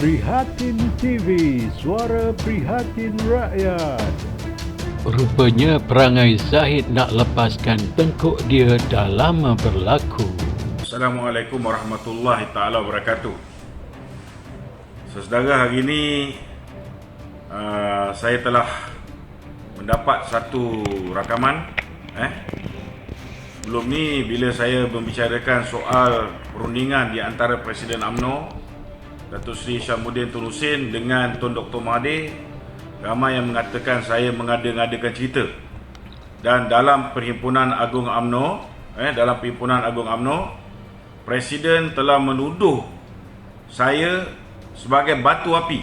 Prihatin TV, suara prihatin rakyat. Rupanya perangai Zahid nak lepaskan tengkuk dia dah lama berlaku. Assalamualaikum warahmatullahi taala wabarakatuh. Saudara, hari ini saya telah mendapat satu rakaman. Sebelum ni bila saya membicarakan soal perundingan di antara Presiden UMNO Datuk Seri Hishamuddin Tun Hussein dengan Tun Dr. Mahathir, ramai yang mengatakan saya mengada-ngadakan cerita. Dan dalam Perhimpunan Agung UMNO, Presiden telah menuduh saya sebagai batu api.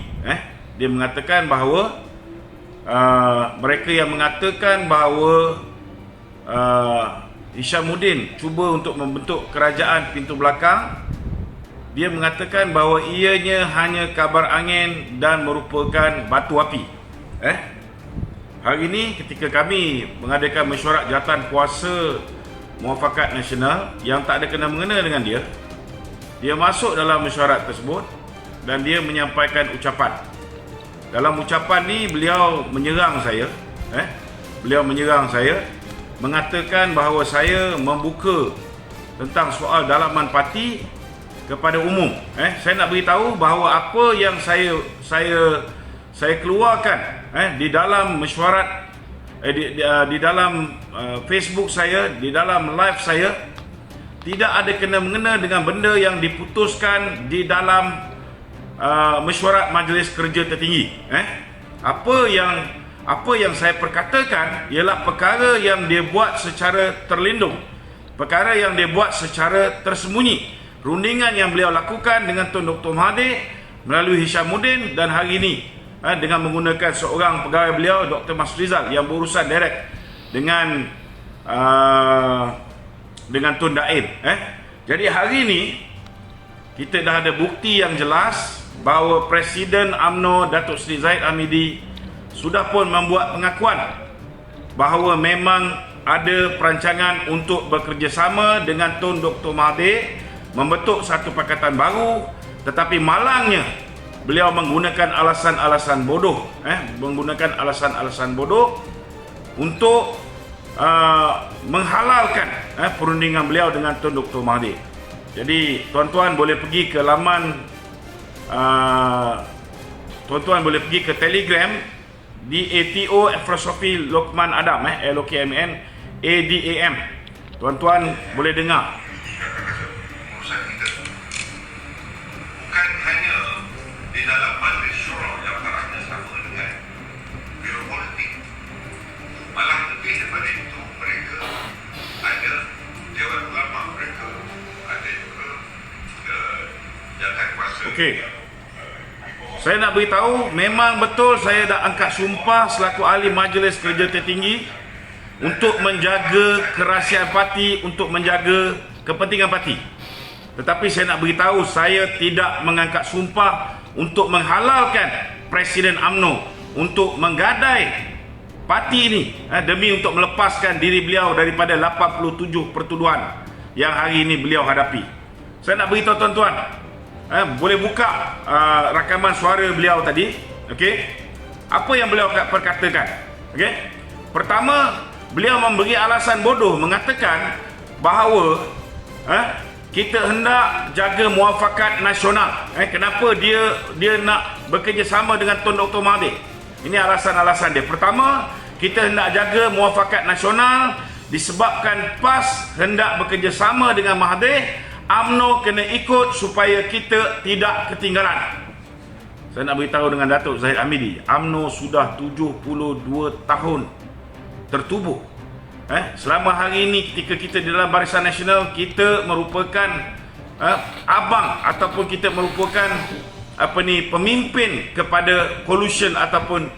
Dia mengatakan bahawa mereka yang mengatakan bahawa Hishamuddin cuba untuk membentuk kerajaan pintu belakang, dia mengatakan bahawa ianya hanya kabar angin dan merupakan batu api. Hari ini ketika kami mengadakan mesyuarat jawatan kuasa Muafakat Nasional yang tak ada kena-mengena dengan dia, dia masuk dalam mesyuarat tersebut dan dia menyampaikan ucapan. Dalam ucapan ni beliau menyerang saya. Beliau menyerang saya, mengatakan bahawa saya membuka tentang soal dalaman parti kepada umum. Saya nak beritahu bahawa apa yang saya keluarkan di dalam mesyuarat, di dalam Facebook saya, di dalam live saya, tidak ada kena-mengena dengan benda yang diputuskan di dalam mesyuarat Majlis Kerja Tertinggi. Apa yang saya perkatakan ialah perkara yang dia buat secara terlindung, perkara yang dia buat secara tersembunyi. Rundingan yang beliau lakukan dengan Tun Dr. Mahathir melalui Hishamuddin, dan hari ini dengan menggunakan seorang pegawai beliau, Dr. Mas Rizal, yang berurusan direct dengan Tun Daim. Jadi hari ini kita dah ada bukti yang jelas bahawa Presiden UMNO Datuk Seri Zahid Hamidi sudah pun membuat pengakuan bahawa memang ada perancangan untuk bekerjasama dengan Tun Dr. Mahathir membentuk satu pakatan baru, tetapi malangnya beliau menggunakan alasan-alasan bodoh, untuk menghalalkan perundingan beliau dengan Tun Dr. Mahathir. Jadi tuan-tuan boleh pergi ke laman, tuan-tuan boleh pergi ke Telegram di ATO Filosofi Lokman Adam, LOKMN ADAM. Tuan-tuan boleh dengar. Okey, saya nak beritahu, memang betul saya dah angkat sumpah selaku ahli Majlis Kerja Tertinggi untuk menjaga kerahsiaan parti, untuk menjaga kepentingan parti. Tetapi saya nak beritahu, saya tidak mengangkat sumpah untuk menghalalkan Presiden UMNO untuk menggadai parti ini demi untuk melepaskan diri beliau daripada 87 pertuduhan yang hari ini beliau hadapi. Saya nak beritahu tuan-tuan, boleh buka rakaman suara beliau tadi. Apa yang beliau perkatakan? Pertama, beliau memberi alasan bodoh, mengatakan bahawa kita hendak jaga muafakat nasional. Kenapa dia nak bekerjasama dengan Tun Dr. Mahathir? Ini alasan-alasan dia. Pertama, kita hendak jaga muafakat nasional disebabkan PAS hendak bekerjasama dengan Mahathir. UMNO kena ikut supaya kita tidak ketinggalan. Saya nak beritahu dengan Datuk Zahid Hamidi, UMNO sudah 72 tahun tertubuh. Selama hari ini ketika kita di dalam Barisan Nasional, kita merupakan abang ataupun kita merupakan pemimpin kepada coalition ataupun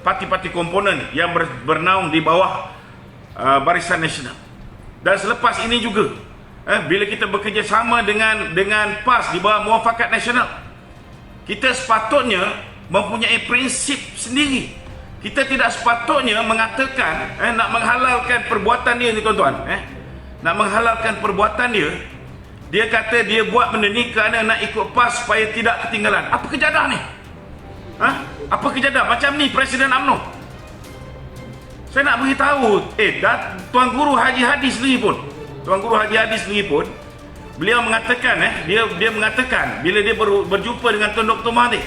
parti-parti komponen yang bernaung di bawah Barisan Nasional. Dan selepas ini juga, bila kita bekerjasama dengan PAS di bawah Muafakat Nasional, kita sepatutnya mempunyai prinsip sendiri. Kita tidak sepatutnya mengatakan nak menghalalkan perbuatan dia ni, tuan-tuan. Nak menghalalkan perbuatan dia Dia kata dia buat benda ni kerana nak ikut PAS supaya tidak ketinggalan. Apa kejadah ni? Apa kejadah? Macam ni Presiden UMNO. Saya nak beritahu, Tuan Guru Haji Hadi sendiri pun, beliau mengatakan, dia mengatakan bila dia berjumpa dengan Tun Dr. Mahathir,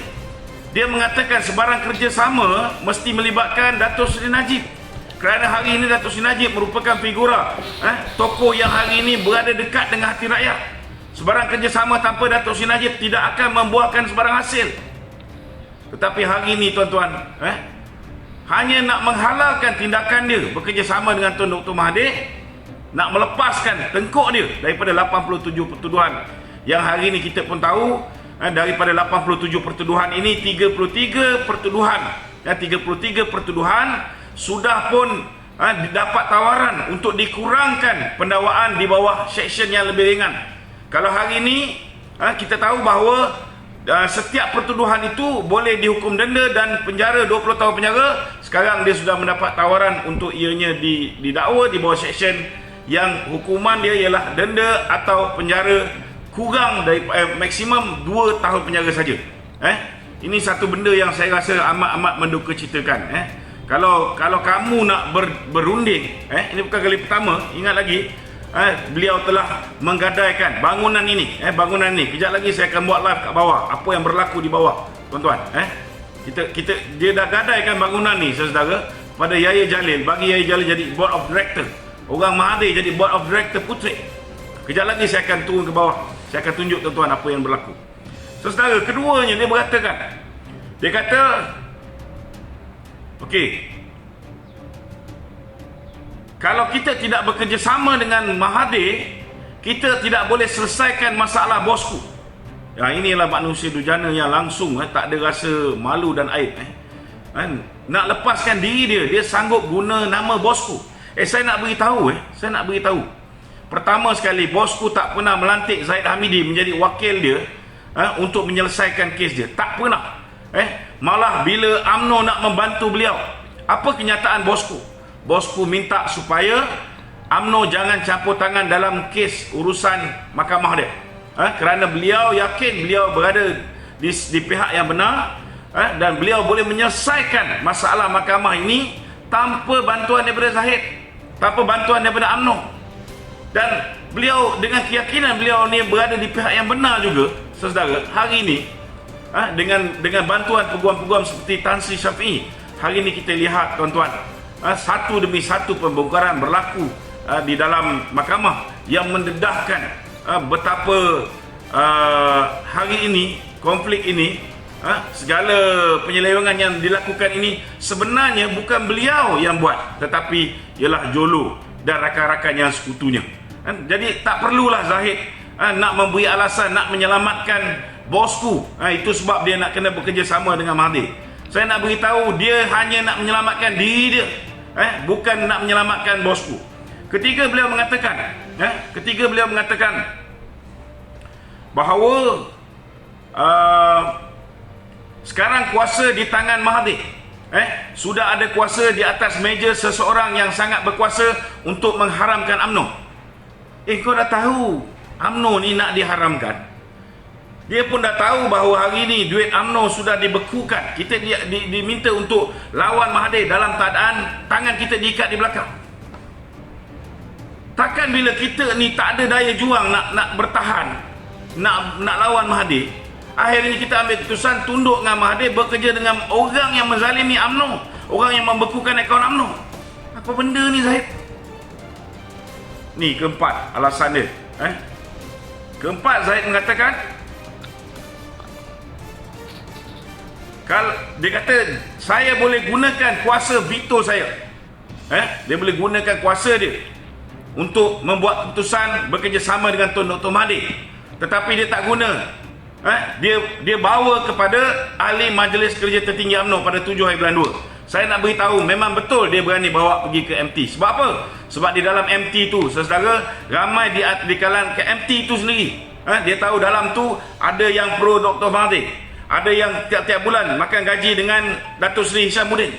dia mengatakan sebarang kerjasama mesti melibatkan Dato' Seri Najib. Kerana hari ini Dato' Seri Najib merupakan figura, tokoh yang hari ini berada dekat dengan hati rakyat. Sebarang kerjasama tanpa Dato' Seri Najib tidak akan membuahkan sebarang hasil. Tetapi hari ini tuan-tuan, hanya nak menghalalkan tindakan dia bekerjasama dengan Tun Dr. Mahathir, nak melepaskan tengkuk dia daripada 87 pertuduhan yang hari ini kita pun tahu, daripada 87 pertuduhan ini 33 pertuduhan sudah pun dapat tawaran untuk dikurangkan pendakwaan di bawah seksyen yang lebih ringan. Kalau hari ini kita tahu bahawa setiap pertuduhan itu boleh dihukum denda dan penjara 20 tahun penjara. Sekarang dia sudah mendapat tawaran untuk ianya didakwa di bawah seksyen yang hukuman dia ialah denda atau penjara kurang dari maksimum 2 tahun penjara saja. Ini satu benda yang saya rasa amat mendukacitakan. Kalau kamu nak berunding, ini bukan kali pertama, ingat lagi, beliau telah menggadaikan bangunan ini. Kejap lagi saya akan buat live kat bawah apa yang berlaku di bawah, tuan-tuan. Dia dah gadaikan bangunan ni, saudara, pada Yahya Jalil, bagi Yahya Jalil jadi board of director, orang Mahathir jadi board of director puteri. Kejap lagi saya akan turun ke bawah, saya akan tunjuk tuan-tuan apa yang berlaku. Saudara, keduanya dia berkatakan, dia kata okey, kalau kita tidak bekerjasama dengan Mahathir, kita tidak boleh selesaikan masalah bosku. Inilah manusia durjana yang langsung tak ada rasa malu dan aib. Nak lepaskan diri dia sanggup guna nama bosku. Saya nak beritahu. Pertama sekali, bosku tak pernah melantik Zahid Hamidi menjadi wakil dia untuk menyelesaikan kes dia. Tak pernah. Malah bila UMNO nak membantu beliau, apa kenyataan bosku? Bosku minta supaya UMNO jangan campur tangan dalam kes urusan mahkamah dia. Kerana beliau yakin beliau berada di pihak yang benar, dan beliau boleh menyelesaikan masalah mahkamah ini tanpa bantuan daripada Zahid, tanpa bantuan daripada UMNO. Dan beliau dengan keyakinan beliau ni berada di pihak yang benar juga, saudara. Hari ini dengan bantuan peguam-peguam seperti Tan Sri Syafiee, hari ini kita lihat tuan-tuan, satu demi satu pembongkaran berlaku di dalam mahkamah yang mendedahkan betapa hari ini konflik ini, segala penyelewengan yang dilakukan ini sebenarnya bukan beliau yang buat, tetapi ialah Jolo dan rakan-rakan yang sekutunya. Jadi tak perlulah Zahid nak memberi alasan nak menyelamatkan bosku. Itu sebab dia nak kena bekerjasama dengan Mahathir. Saya nak beritahu, dia hanya nak menyelamatkan diri dia, bukan nak menyelamatkan bosku. Ketiga beliau mengatakan bahawa sekarang kuasa di tangan Mahathir. Sudah ada kuasa di atas meja seseorang yang sangat berkuasa untuk mengharamkan UMNO. Kau dah tahu UMNO ni nak diharamkan. Dia pun dah tahu bahawa hari ini duit UMNO sudah dibekukan. Kita diminta untuk lawan Mahathir dalam keadaan tangan kita diikat di belakang. Takkan bila kita ni tak ada daya juang nak bertahan, nak lawan Mahathir, akhirnya kita ambil keputusan tunduk dengan Mahathir, bekerja dengan orang yang menzalimi UMNO, orang yang membekukan akaun UMNO. Apa benda ni Zahid? Ni keempat alasan dia. Keempat, Zahid mengatakan, kalau dia kata saya boleh gunakan kuasa veto saya. Dia boleh gunakan kuasa dia untuk membuat keputusan bekerjasama dengan Tun Dr. Mahathir, tetapi dia tak guna. Dia bawa kepada ahli Majlis Kerja Tertinggi UMNO pada 7 hari bulan 2. Saya nak beritahu, memang betul dia berani bawa pergi ke MT. Sebab apa? Sebab di dalam MT tu, saudara, ramai di kalangan ke MT tu sendiri, dia tahu dalam tu ada yang pro Dr. Mahathir, ada yang tiap-tiap bulan makan gaji dengan Datuk Seri Hishamuddin,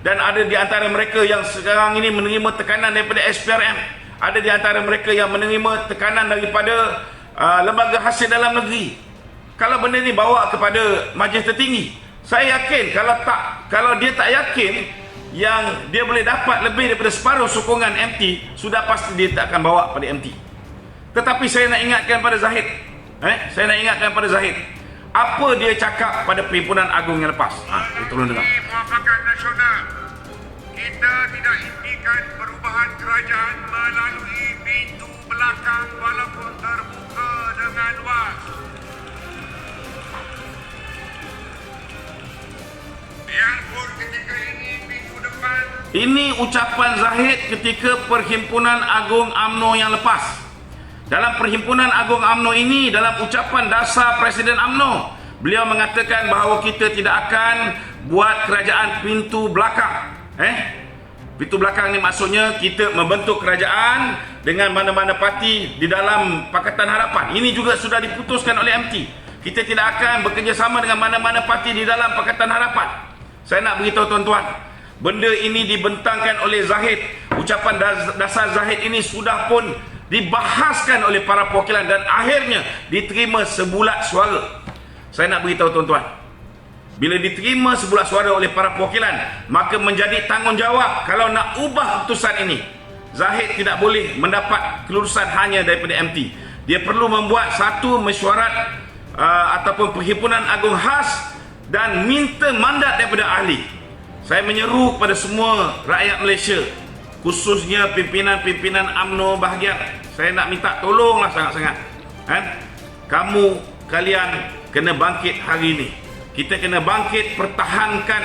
dan ada di antara mereka yang sekarang ini menerima tekanan daripada SPRM. Ada di antara mereka yang menerima tekanan daripada lembaga hasil dalam negeri. Kalau benda ni bawa kepada majlis tertinggi, saya yakin kalau dia tak yakin yang dia boleh dapat lebih daripada separuh sokongan MT, sudah pasti dia tak akan bawa pada MT. Tetapi saya nak ingatkan pada Zahid, apa dia cakap pada Perhimpunan Agung yang lepas. Tolong dengar. Muafakat nasional, kita tidak impikan perubahan kerajaan melalui pintu belakang walaupun terbuka dengan luas. Biarpun ketika ini pintu depan. Ini ucapan Zahid ketika Perhimpunan Agung UMNO yang lepas. Dalam Perhimpunan Agung UMNO ini, dalam ucapan dasar Presiden UMNO, beliau mengatakan bahawa kita tidak akan buat kerajaan pintu belakang. Pintu belakang ni maksudnya kita membentuk kerajaan dengan mana-mana parti di dalam Pakatan Harapan. Ini juga sudah diputuskan oleh MT. Kita tidak akan bekerjasama dengan mana-mana parti di dalam Pakatan Harapan. Saya nak beritahu tuan-tuan, benda ini dibentangkan oleh Zahid. Ucapan dasar Zahid ini sudah pun dibahaskan oleh para perwakilan dan akhirnya diterima sebulat suara. Saya nak beritahu tuan-tuan, bila diterima sebulat suara oleh para perwakilan, maka menjadi tanggungjawab kalau nak ubah keputusan ini. Zahid tidak boleh mendapat kelulusan hanya daripada MT. Dia perlu membuat satu mesyuarat ataupun Perhimpunan Agung khas dan minta mandat daripada ahli. Saya menyeru kepada semua rakyat Malaysia, khususnya pimpinan-pimpinan UMNO bahagian, saya nak minta tolonglah sangat-sangat. Kalian kena bangkit hari ini. Kita kena bangkit, pertahankan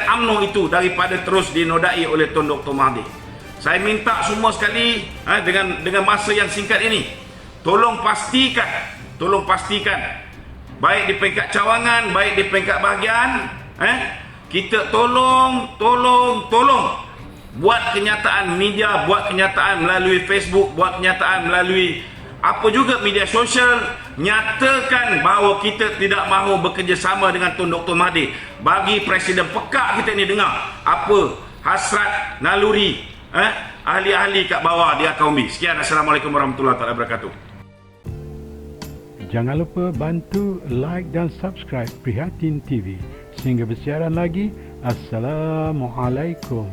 UMNO itu daripada terus dinodai oleh Tun Dr. Mahathir. Saya minta semua sekali dengan masa yang singkat ini, tolong pastikan baik di peringkat cawangan, baik di peringkat bahagian, kita tolong buat kenyataan media, buat kenyataan melalui Facebook, buat kenyataan melalui apa juga media sosial, nyatakan bahawa kita tidak mahu bekerjasama dengan Tun Dr. Mahathir. Bagi Presiden pekak kita ni dengar apa hasrat naluri ahli-ahli kat bawah di Akaumbi. Sekian, Assalamualaikum warahmatullahi wabarakatuh. Jangan lupa bantu like dan subscribe Prihatin TV. Sehingga bersiaran lagi. Assalamualaikum.